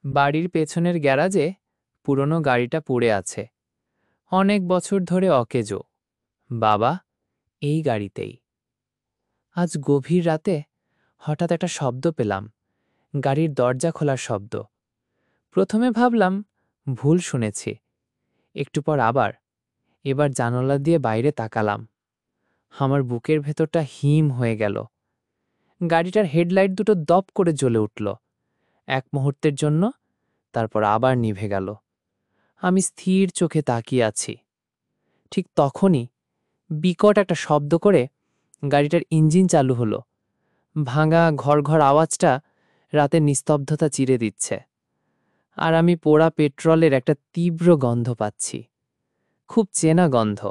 বাড়ির পেছনের গ্যারাজে পুরনো গাড়িটা পড়ে আছে, অনেক বছর ধরে অকেজো। বাবা এই গাড়িতেই। আজ গভীর রাতে হঠাৎ একটা শব্দ পেলাম, গাড়ির দরজা খোলার শব্দ। প্রথমে ভাবলাম ভুল শুনেছি, একটু পর এবার জানালা দিয়ে বাইরে তাকালাম। আমার বুকের ভেতরটা হিম হয়ে গেল। গাড়িটার হেডলাইট দুটো দপ করে জ্বলে উঠল এক মুহূর্তের জন্য, তারপর আবার নিভে গেল। আমি স্থির চোখে তাকিয়ে আছি। ঠিক তখনই বিকট একটা শব্দ করে গাড়িটার ইঞ্জিন চালু হলো। ভাঙা ঘর ঘর আওয়াজটা রাতের নিস্তব্ধতা চিরে দিচ্ছে। আর আমি পোড়া পেট্রোলের একটা তীব্র গন্ধ পাচ্ছি, খুব চেনা গন্ধ।